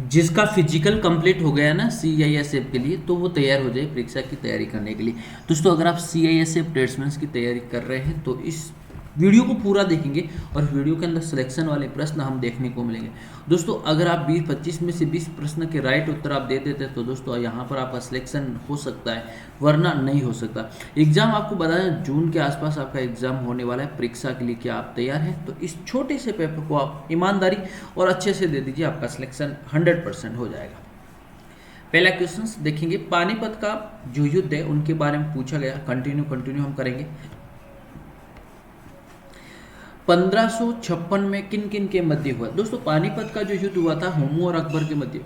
जिसका physical complete हो गया ना CISF के लिए, तो वो तैयार हो जाए परीक्षा की तैयारी करने के लिए। दोस्तों अगर आप CISF ट्रेड्समैन की तैयारी कर रहे हैं तो इस वीडियो को पूरा देखेंगे और वीडियो के अंदर सिलेक्शन वाले प्रश्न हम देखने को मिलेंगे। दोस्तों अगर आप 20-25 में से 20 प्रश्न के राइट उत्तर आप दे देते तो दोस्तों यहाँ पर आपका सिलेक्शन हो सकता है, वरना नहीं हो सकता। एग्जाम आपको बताया जून के आसपास आपका एग्जाम होने वाला है। परीक्षा के लिए क्या आप तैयार हैं? तो इस छोटे से पेपर को आप ईमानदारी और अच्छे से दे दीजिए, आपका सिलेक्शन 100% हो जाएगा। पहला क्वेश्चन देखेंगे, पानीपत का जो युद्ध है उनके बारे में पूछा गया। कंटिन्यू हम करेंगे। 1556 में किन किन के मध्य हुआ? दोस्तों पानीपत का जो युद्ध हुआ था हुमायूं और अकबर के मध्य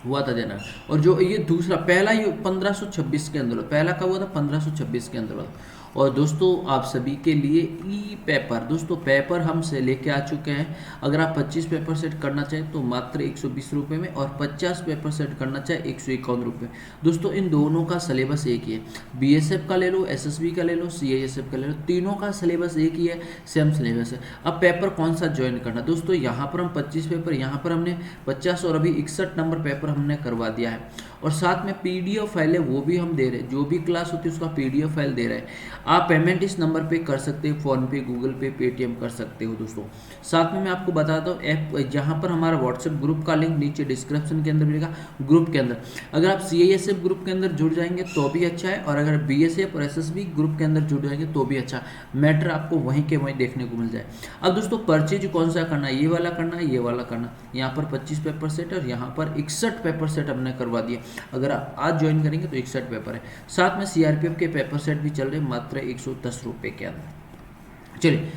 हुआ था जना। और जो ये दूसरा पहला ये 1526 के अंदर, पहला कब हुआ था? 1526 के अंदर हुआ था। और दोस्तों आप सभी के लिए ई पेपर, दोस्तों पेपर हम से लेके आ चुके हैं। अगर आप 25 पेपर सेट करना चाहें तो मात्र 120 रुपये में, और 50 पेपर सेट करना चाहे 151 रुपये। दोस्तों इन दोनों का सिलेबस एक ही है। BSF का ले लो, SSB का ले लो, CISF का ले लो, तीनों का सिलेबस एक ही है, सेम सिलेबस है। अब पेपर कौन सा ज्वाइन करना? दोस्तों यहाँ पर हम 25 पेपर, यहाँ पर हमने 50 और अभी 61 नंबर पेपर हमने करवा दिया है। और साथ में PDF फाइल है वो भी हम दे रहे हैं, जो भी क्लास होती है उसका PDF फाइल दे रहे हैं। आप पेमेंट इस नंबर पे कर सकते हैं, फ़ोन पे, गूगल पे, पेटीएम कर सकते हो। दोस्तों साथ में मैं आपको बताता हूँ ऐप, जहाँ पर हमारा व्हाट्सएप ग्रुप का लिंक नीचे डिस्क्रिप्शन के अंदर मिलेगा। ग्रुप के अंदर अगर आप CISF ग्रुप के अंदर जुड़ जाएंगे तो भी अच्छा है, और अगर BSF और SSB ग्रुप के अंदर जुड़ जाएंगे तो भी अच्छा। मैटर आपको वहीं के वहीं देखने को मिल जाए। अब दोस्तों परचेज कौन सा करना है? ये वाला करना है, ये वाला करना। यहाँ पर 25 पेपर सेट और यहाँ पर 61 पेपर सेट हमने करवा दिया। अगर आप आज ज्वाइन करेंगे तो 61 पेपर है। साथ में CRPF के पेपर सेट भी चल रहे मात्र 110 रुपये के अंदर। चलिए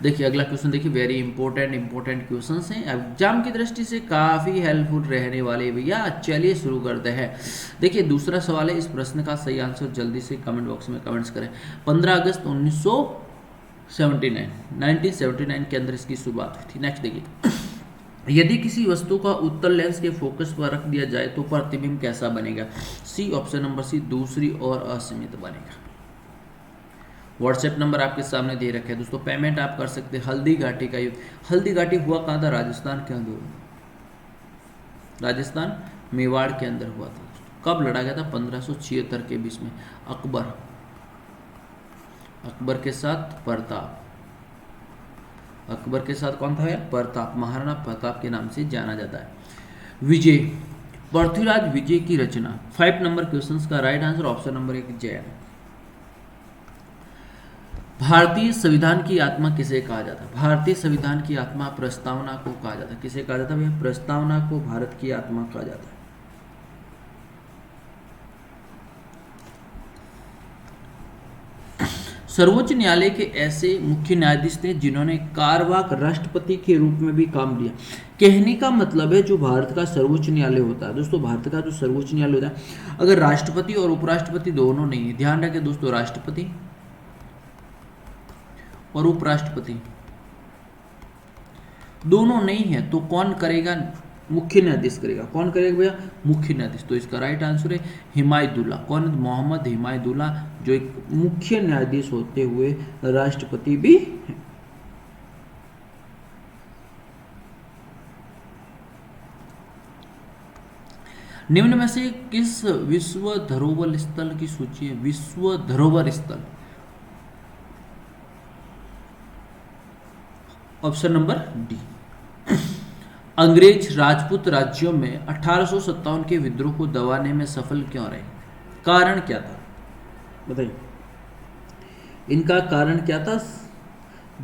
देखिए अगला क्वेश्चन, देखिए वेरी इंपॉर्टेंट क्वेश्चन हैं, एग्जाम की दृष्टि से काफ़ी हेल्पफुल रहने वाले भैया। चलिए शुरू करते हैं। देखिए दूसरा सवाल है, इस प्रश्न का सही आंसर जल्दी से कमेंट बॉक्स में कमेंट्स करें। 15 अगस्त 1979 के अंदर इसकी शुरुआत हुई थी। नेक्स्ट देखिए, यदि किसी वस्तु का उत्तल लेंस के फोकस पर रख दिया जाए तो प्रतिबिंब कैसा बनेगा? C ऑप्शन नंबर C, दूसरी और असीमित बनेगा। व्हाट्सएप नंबर आपके सामने दे रखे हैं दोस्तों। पेमेंट आप कर सकते हैं। हल्दी घाटी का युद्ध, हल्दी घाटी हुआ कहाँ था? राजस्थान के अंदर, राजस्थान मेवाड़ के अंदर हुआ था। कब लड़ा गया था? 1576 के बीच में। अकबर के साथ प्रताप, अकबर के साथ कौन था? प्रताप, महाराणा प्रताप के नाम से जाना जाता है। विजय, पृथ्वीराज विजय की रचना। 5 नंबर क्वेश्चन का right answer option number 1 Jain. भारतीय संविधान की आत्मा किसे कहा जाता है? भारतीय संविधान की आत्मा प्रस्तावना को कहा जाता है। किसे कहा जाता है भैया? प्रस्तावना को भारत की आत्मा कहा जाता है। सर्वोच्च न्यायालय के ऐसे मुख्य न्यायाधीश थे जिन्होंने कार्यवाहक राष्ट्रपति के रूप में भी काम लिया। कहने का मतलब है जो भारत का सर्वोच्च न्यायालय होता है दोस्तों, भारत का जो सर्वोच्च न्यायालय होता है, अगर राष्ट्रपति और उपराष्ट्रपति दोनों नहीं है, ध्यान रखें दोस्तों, राष्ट्रपति और उपराष्ट्रपति दोनों नहीं है तो कौन करेगा? मुख्य न्यायाधीश करेगा। कौन करेगा भैया? मुख्य न्यायाधीश। तो इसका राइट आंसर है हिमायतुल्लाह। कौन? मोहम्मद हिमायतुल्लाह, जो एक मुख्य न्यायाधीश होते हुए राष्ट्रपति भी है। निम्न में से किस विश्व धरोहर स्थल की सूची है? विश्व धरोहर स्थल ऑप्शन नंबर डी। अंग्रेज राजपूत राज्यों में 1857 के विद्रोह को दबाने में सफल क्यों रहे? कारण क्या था बताइए, इनका कारण क्या था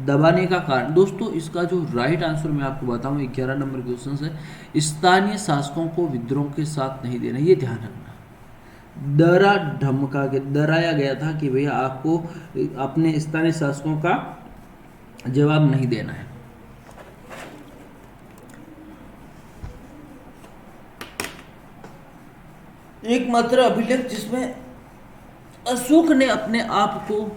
दबाने का कारण? दोस्तों इसका जो राइट आंसर मैं आपको बताऊं, 11 नंबर क्वेश्चन है, स्थानीय शासकों को विद्रोह के साथ नहीं देना। ये ध्यान रखना, डरा धमका के डराया गया था कि भैया आपको अपने स्थानीय शासकों का जवाब नहीं देना है। एकमात्र अभिलेख जिसमें अशोक ने अपने आप को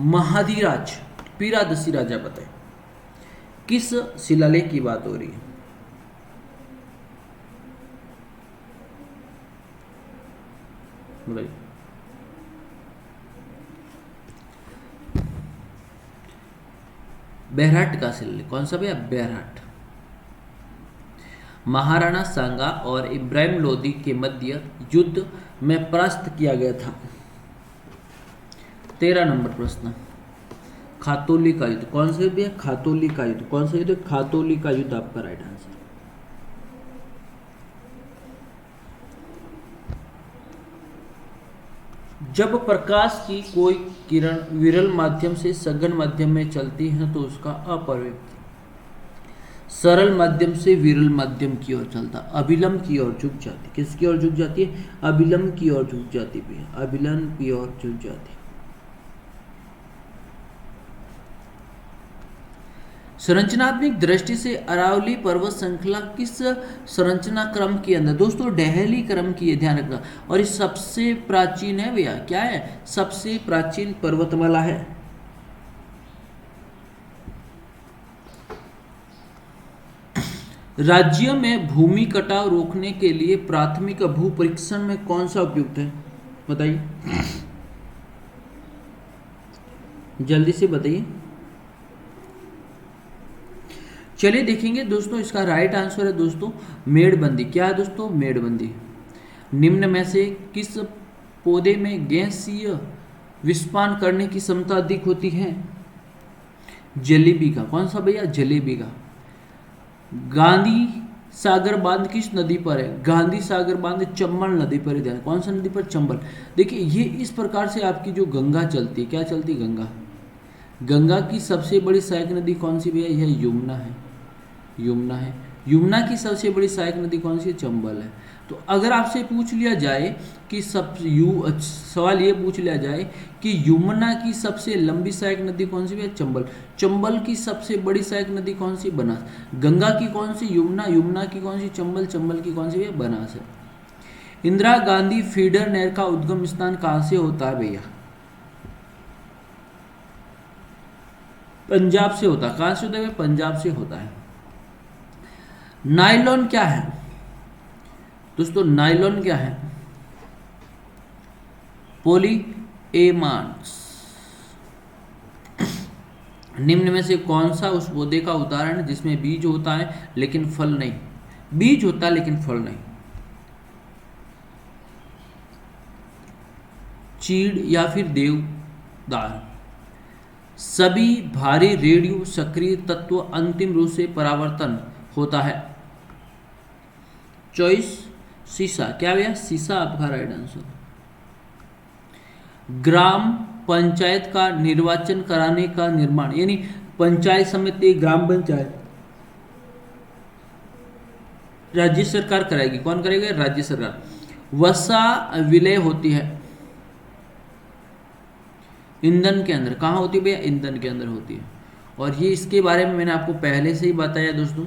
महाधिराज पीरादसी राजा बताए, किस शिलालेख की बात हो रही है? बैरहट का शिलालेख। कौन सा भैया? बैरहट। महाराणा सांगा और इब्राहिम लोदी के मध्य युद्ध में परास्त किया गया था? 13 नंबर प्रश्न, खातौली का युद्ध। कौन सा युद्ध है? खातौली का युद्ध। कौन सा युद्ध? खातौली का युद्ध आपका राइट आंसर। जब प्रकाश की कोई किरण विरल माध्यम से सघन माध्यम में चलती है तो उसका अपवर्तित, सरल माध्यम से विरल माध्यम की ओर चलता, अभिलंब की ओर झुक जाती। किसकी ओर झुक जाती है? अभिलंब की ओर झुक जाती भी है, अभिलंब की ओर झुक जाती। संरचनात्मक दृष्टि से अरावली पर्वत श्रृंखला किस संरचना क्रम के अंदर? दोस्तों डेहली क्रम की है, ध्यान रखना। और ये सबसे प्राचीन है भैया, क्या है? सबसे प्राचीन पर्वतमाला है। राज्य में भूमि कटाव रोकने के लिए प्राथमिक भू परीक्षण में कौन सा उपयुक्त है? बताइए, जल्दी से बताइए। चलिए देखेंगे दोस्तों, इसका राइट आंसर है दोस्तों मेड़बंदी। क्या है दोस्तों? मेड़बंदी। निम्न में से किस पौधे में गैसीय विस्पान करने की क्षमता अधिक होती है? जलेबी का। कौन सा भैया? जलेबी का। गांधी सागर बांध किस नदी पर है? गांधी सागर बांध चंबल नदी पर है। कौन सा नदी पर? चंबल। देखिए ये इस प्रकार से आपकी जो गंगा चलती है, क्या चलती? गंगा। गंगा की सबसे बड़ी सहायक नदी कौन सी भैया? यह यमुना है, यमुना है। यमुना की सबसे बड़ी सहायक नदी कौन सी है? चंबल है। तो अगर आपसे पूछ लिया जाए कि सवाल ये पूछ लिया जाए कि यमुना की सबसे लंबी सहायक नदी कौन सी है? चंबल। चंबल की सबसे बड़ी सहायक नदी कौन सी? बनास। गंगा की कौन सी? यमुना। यमुना की कौन सी? चंबल। चंबल की कौन सी है? बनास है। इंदिरा गांधी फीडर नहर का उद्गम स्थान कहाँ से होता है भैया? पंजाब से होता है। कहाँ से होता है? पंजाब से होता है। नायलॉन क्या है दोस्तों? नायलॉन क्या है? पॉलीएमार्स। निम्न में से कौन सा उस पौधे का उदाहरण है जिसमें बीज होता है लेकिन फल नहीं? बीज होता है लेकिन फल नहीं। चीड़ या फिर देवदार। सभी भारी रेडियो सक्रिय तत्व अंतिम रूप से परावर्तन होता है। चॉइस सीसा। क्या भैया? सीसा आपका राइट आंसर। ग्राम पंचायत का निर्वाचन कराने का निर्माण, यानी पंचायत समिति, ग्राम पंचायत राज्य सरकार कराएगी। कौन करेगा? राज्य सरकार। वसा विलय होती है ईंधन के अंदर। कहाँ होती है भैया? ईंधन के अंदर होती है। और ये इसके बारे में मैंने आपको पहले से ही बताया दोस्तों।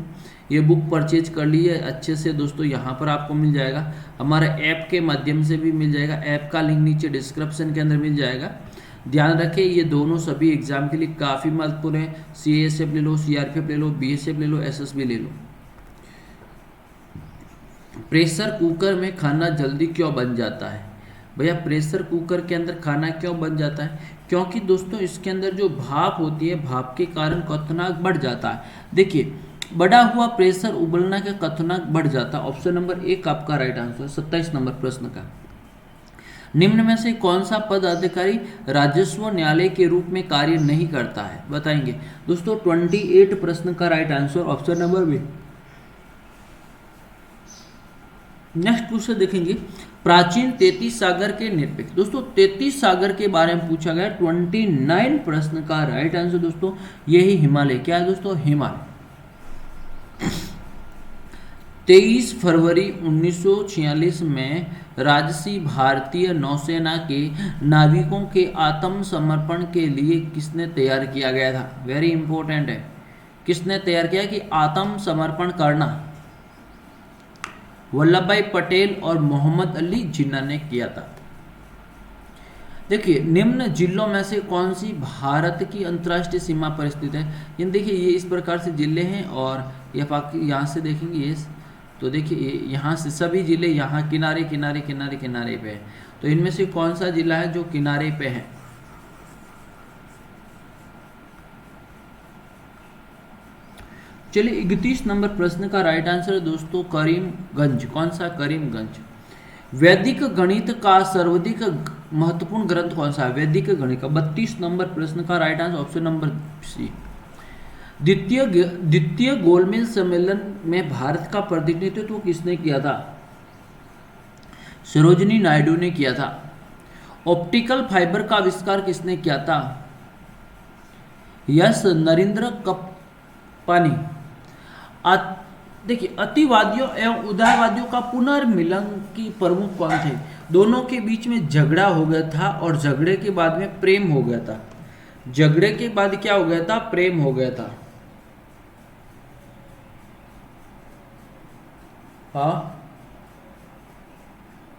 ये बुक परचेज कर ली है अच्छे से दोस्तों, यहाँ पर आपको मिल जाएगा। हमारे ऐप के माध्यम से भी मिल जाएगा। ऐप का लिंक नीचे डिस्क्रिप्शन के अंदर मिल जाएगा। ध्यान रखें ये दोनों सभी एग्जाम के लिए काफ़ी महत्वपूर्ण है। CASF ले लो, CRPF ले लो, BSF ले लो, SSB ले लो। प्रेशर कुकर में खाना जल्दी क्यों बन जाता है? भैया प्रेशर कुकर के अंदर खाना क्यों बन जाता है? क्योंकि दोस्तों इसके अंदर जो भाप होती है, भाप के कारण क्वथनांक बढ़ जाता है। देखिए बढ़ा हुआ प्रेशर उबलना का क्वथनांक बढ़ जाता है। ऑप्शन नंबर 1 आपका राइट आंसर। 27 नंबर प्रश्न का, निम्न में से कौन सा पद अधिकारी राजस्व न्यायालय के रूप में कार्य नहीं करता है? बताएंगे दोस्तों। 28 प्रश्न का right answer option number B. Next question देखेंगे, प्राचीन 33 सागर के निरपेक्ष। दोस्तों 33 सागर के बारे में पूछा गया। 29 प्रश्न का राइट आंसर दोस्तों यही हिमालय। क्या है दोस्तों? हिमालय। 23 फरवरी 1946 में राजसी भारतीय नौसेना के नाविकों के आत्मसमर्पण के लिए किसने तैयार किया गया था? वेरी इंपॉर्टेंट है। किसने तैयार किया कि आत्मसमर्पण करना? वल्लभ भाई पटेल और मोहम्मद अली जिन्ना ने किया था। देखिए निम्न जिलों में से कौन सी भारत की अंतर्राष्ट्रीय सीमा पर स्थित है? इन देखिए ये इस प्रकार से जिले हैं और यहाँ से देखेंगे ये, तो देखिए यहाँ से सभी जिले यहाँ किनारे किनारे किनारे किनारे पे है। तो इनमें से कौन सा जिला है जो किनारे पे है? चलिए 31 नंबर प्रश्न का राइट आंसर है दोस्तों करीमगंज। कौन सा? करीमगंज। वैदिक गणित का सर्वाधिक महत्वपूर्ण ग्रंथ कौन सा है? वैदिक गणित का 32 नंबर प्रश्न का right answer option number C. द्वितीय गोलमेज सम्मेलन में भारत का प्रतिनिधित्व किसने किया था? सरोजिनी नायडू ने किया था। ऑप्टिकल फाइबर का आविष्कार किसने किया था? यस नरेंद्र कप्पानी। देखिए अतिवादियों एवं उदारवादियों का पुनर्मिलन की प्रमुख कौन थे? दोनों के बीच में झगड़ा हो गया था और झगड़े के बाद में प्रेम हो गया था। झगड़े के बाद क्या हो गया था? प्रेम हो गया था। हाँ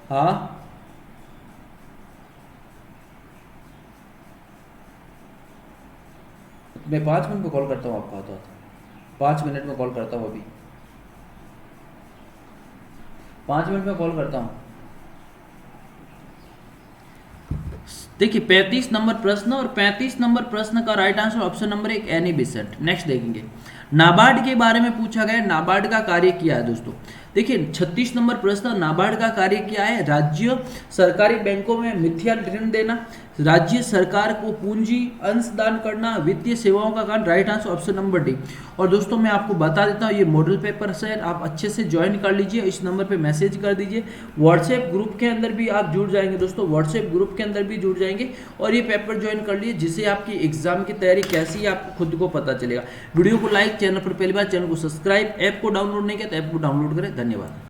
हाँ मैं 5 मिनट में कॉल करता हूँ आपको। आता 5 मिनट में कॉल करता हूँ। अभी 5 मिनट में कॉल करता हूँ। देखिए 35 नंबर प्रश्न और 35 नंबर प्रश्न का right answer option number 1 Annie Besant. Next देखेंगे नाबार्ड के बारे में पूछा गया। नाबार्ड का कार्य क्या है दोस्तों? देखिए 36 नंबर प्रश्न नाबार्ड का कार्य क्या है? राज्य सरकारी बैंकों में मिथ्या ऋण देना, राज्य सरकार को पूंजी अंशदान करना, वित्तीय सेवाओं का कारण। Right answer option number D. और दोस्तों मैं आपको बता देता हूँ ये मॉडल पेपर है, आप अच्छे से ज्वाइन कर लीजिए। इस नंबर पे मैसेज कर दीजिए। व्हाट्सएप ग्रुप के अंदर भी आप जुड़ जाएंगे दोस्तों, व्हाट्सएप ग्रुप के अंदर भी जुड़ जाएंगे और ये पेपर ज्वाइन कर लीजिए, जिससे आपकी एग्जाम की तैयारी कैसी है आपको खुद को पता चलेगा। वीडियो को लाइक, चैनल पर पहली बार चैनल को सब्सक्राइब, ऐप को डाउनलोड नहीं किया तो ऐप को डाउनलोड करें। धन्यवाद।